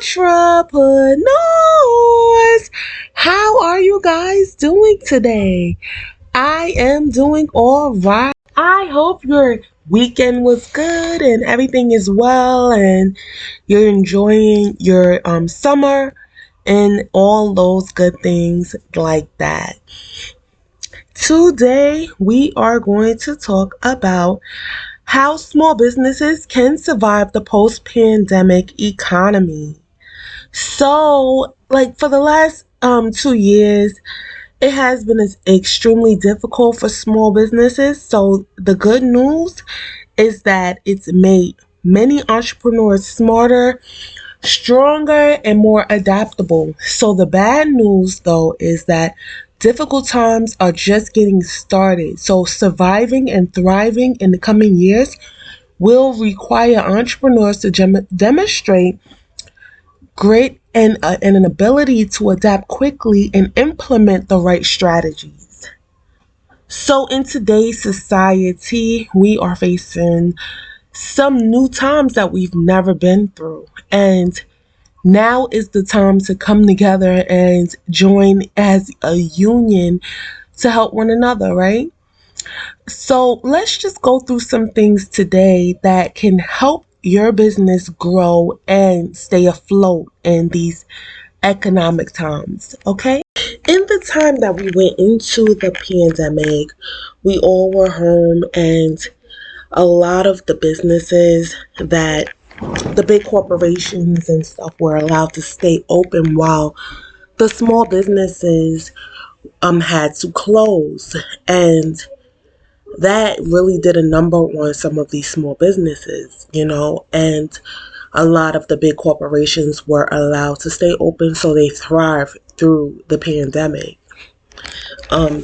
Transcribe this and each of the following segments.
entrepreneurs. How are you guys doing today? I am doing all right. I hope your weekend was good and everything is well and you're enjoying your summer and all those good things like that. Today we are going to talk about how small businesses can survive the post-pandemic economy. So, for the last 2 years, it has been extremely difficult for small businesses. So, the good news is that it's made many entrepreneurs smarter, stronger, and more adaptable. So, the bad news, though, is that difficult times are just getting started. So, surviving and thriving in the coming years will require entrepreneurs to demonstrate grit and an ability to adapt quickly and implement the right strategies. So, in today's society, we are facing some new times that we've never been through. And now is the time to come together and join as a union to help one another, right? So let's just go through some things today that can help your business grow and stay afloat in these economic times, okay? In the time that we went into the pandemic, we all were home, and a lot of the businesses that the big corporations and stuff were allowed to stay open while the small businesses had to close. And that really did a number on some of these small businesses, and a lot of the big corporations were allowed to stay open, so they thrived through the pandemic.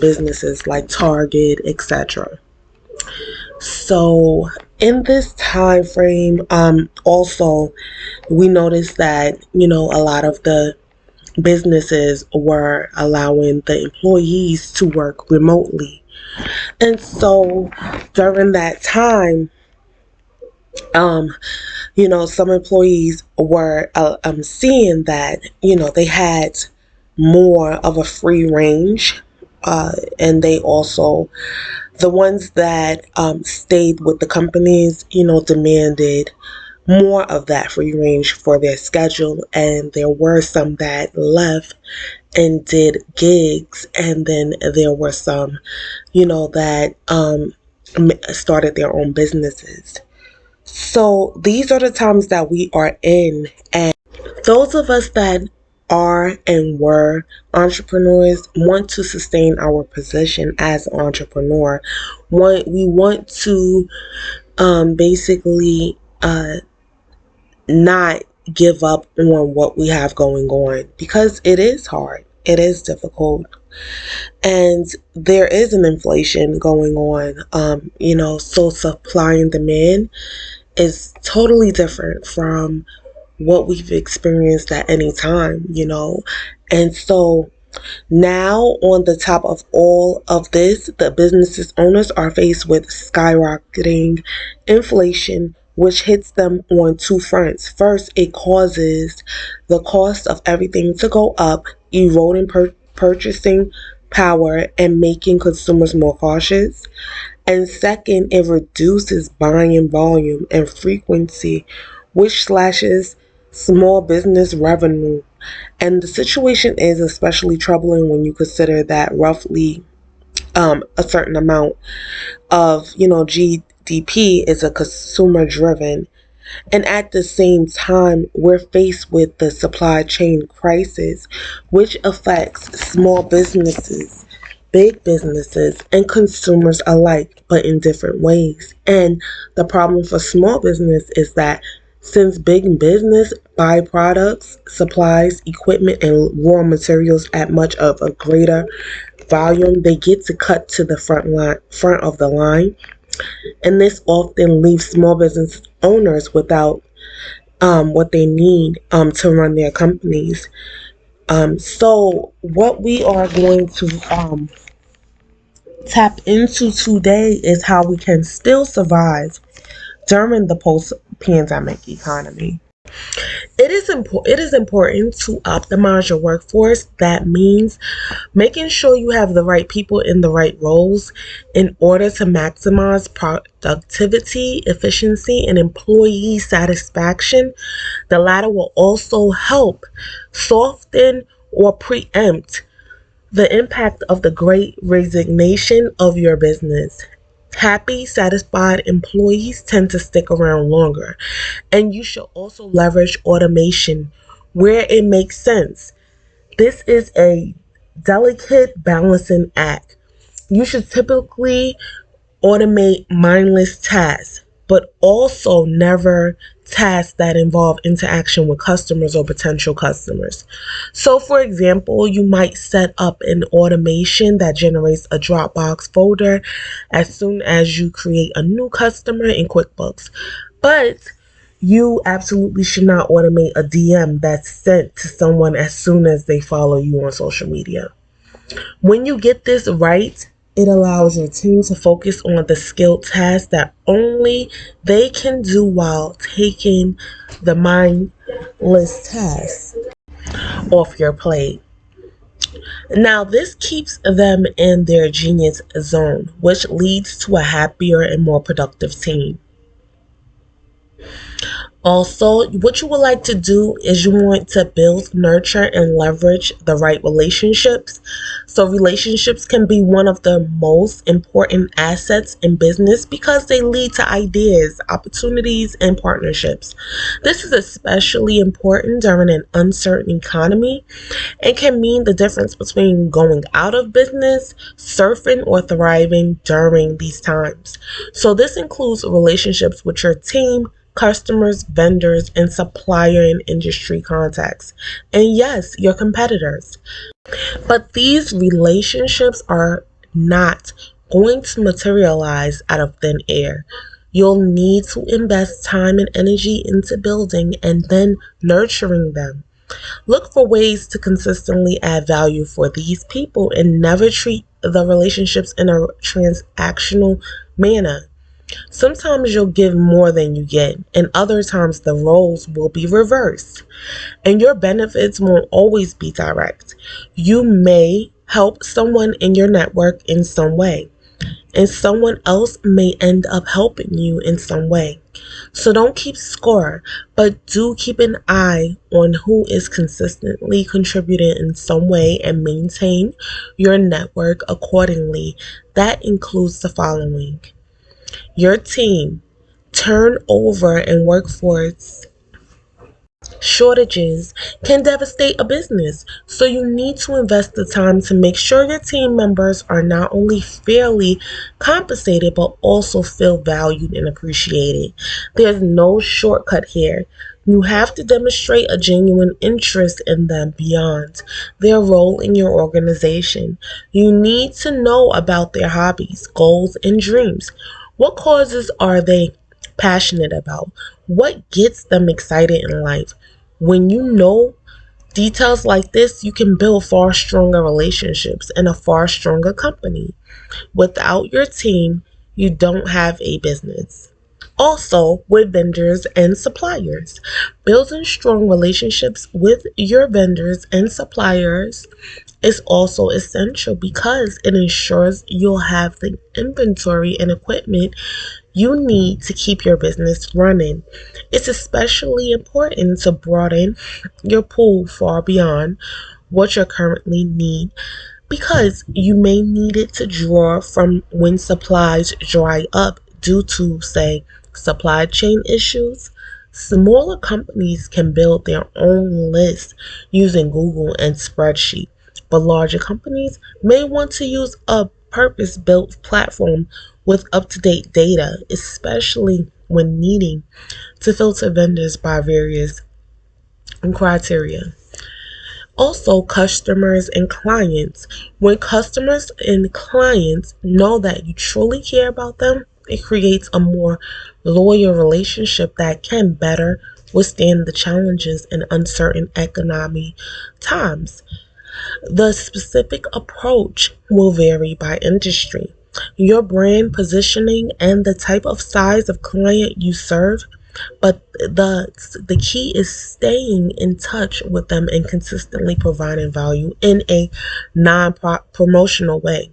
Businesses like Target, etc. So in this time frame, also we noticed that a lot of the businesses were allowing the employees to work remotely. And so during that time, some employees were seeing that, they had more of a free range. And they also, the ones that stayed with the companies, demanded more of that free range for their schedule. And there were some that left and did gigs, and then there were some that started their own businesses. So these are the times that we are in, and those of us that are and were entrepreneurs want to sustain our position as an entrepreneur. We want to basically not give up on what we have going on, because it is hard. It is difficult. And there is an inflation going on, so supply and demand is totally different from what we've experienced at any time, And so now, on the top of all of this, the business owners are faced with skyrocketing inflation, which hits them on two fronts. First, it causes the cost of everything to go up, eroding purchasing power and making consumers more cautious. And second, it reduces buying volume and frequency, which slashes small business revenue. And the situation is especially troubling when you consider that roughly a certain amount of GDP is a consumer driven. And at the same time, we're faced with the supply chain crisis, which affects small businesses, big businesses, and consumers alike, but in different ways. And the problem for small business is that since big business buy products, supplies, equipment, and raw materials at much of a greater volume, they get to cut to the front of the line. And this often leaves small business owners without what they need to run their companies. So what we are going to tap into today is how we can still survive during the post-pandemic economy. It is important to optimize your workforce. That means making sure you have the right people in the right roles in order to maximize productivity, efficiency, and employee satisfaction. The latter will also help soften or preempt the impact of the great resignation of your business. Happy, satisfied employees tend to stick around longer, and you should also leverage automation where it makes sense. This is a delicate balancing act. You should typically automate mindless tasks, but also never tasks that involve interaction with customers or potential customers. So, for example, you might set up an automation that generates a Dropbox folder as soon as you create a new customer in QuickBooks. But you absolutely should not automate a DM that's sent to someone as soon as they follow you on social media. When you get this right, it allows your team to focus on the skilled tasks that only they can do while taking the mindless tasks off your plate. Now, this keeps them in their genius zone, which leads to a happier and more productive team. Also, what you would like to do is you want to build, nurture, and leverage the right relationships. So, relationships can be one of the most important assets in business because they lead to ideas, opportunities, and partnerships. This is especially important during an uncertain economy and can mean the difference between going out of business, surfing, or thriving during these times. So, this includes relationships with your team, customers, vendors, and supplier and industry contacts. And yes, your competitors. But these relationships are not going to materialize out of thin air. You'll need to invest time and energy into building and then nurturing them. Look for ways to consistently add value for these people and never treat the relationships in a transactional manner. Sometimes you'll give more than you get, and other times the roles will be reversed. And your benefits won't always be direct. You may help someone in your network in some way, and someone else may end up helping you in some way. So don't keep score, but do keep an eye on who is consistently contributing in some way and maintain your network accordingly. That includes the following: your team, turnover, and workforce shortages can devastate a business. So you need to invest the time to make sure your team members are not only fairly compensated but also feel valued and appreciated. There's no shortcut here. You have to demonstrate a genuine interest in them beyond their role in your organization. You need to know about their hobbies, goals, and dreams. What causes are they passionate about? What gets them excited in life? When you know details like this, you can build far stronger relationships and a far stronger company. Without your team, you don't have a business. Also, with vendors and suppliers, building strong relationships with your vendors and suppliers is also essential because it ensures you'll have the inventory and equipment you need to keep your business running. It's especially important to broaden your pool far beyond what you currently need because you may need it to draw from when supplies dry up due to, say, supply chain issues. Smaller companies can build their own list using Google and spreadsheet, but larger companies may want to use a purpose-built platform with up-to-date data, especially when needing to filter vendors by various criteria. Also, customers and clients. When customers and clients know that you truly care about them, it creates a more loyal relationship that can better withstand the challenges in uncertain economic times. The specific approach will vary by industry. Your brand positioning and the type of size of client you serve But the key is staying in touch with them and consistently providing value in a non-promotional way.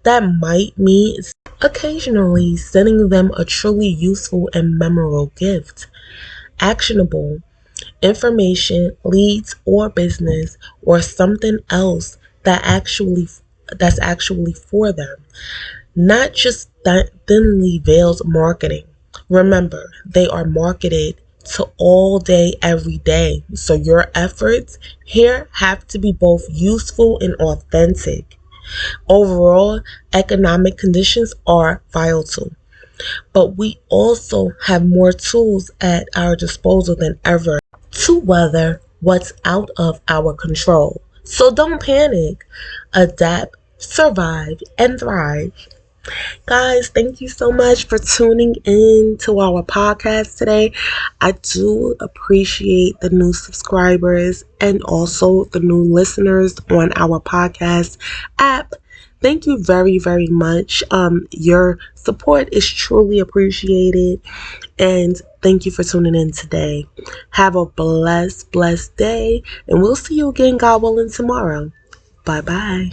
That might mean occasionally sending them a truly useful and memorable gift, actionable information, leads, or business, or something else that's actually for them, not just thinly veiled marketing. Remember, they are marketed to all day, every day. So your efforts here have to be both useful and authentic. Overall, economic conditions are vital, but we also have more tools at our disposal than ever to weather what's out of our control. So don't panic, adapt, survive, and thrive. Guys, thank you so much for tuning in to our podcast today. I do appreciate the new subscribers and also the new listeners on our podcast app. Thank you very, very much. Your support is truly appreciated. And thank you for tuning in today. Have a blessed day. And we'll see you again, God willing, tomorrow. Bye bye.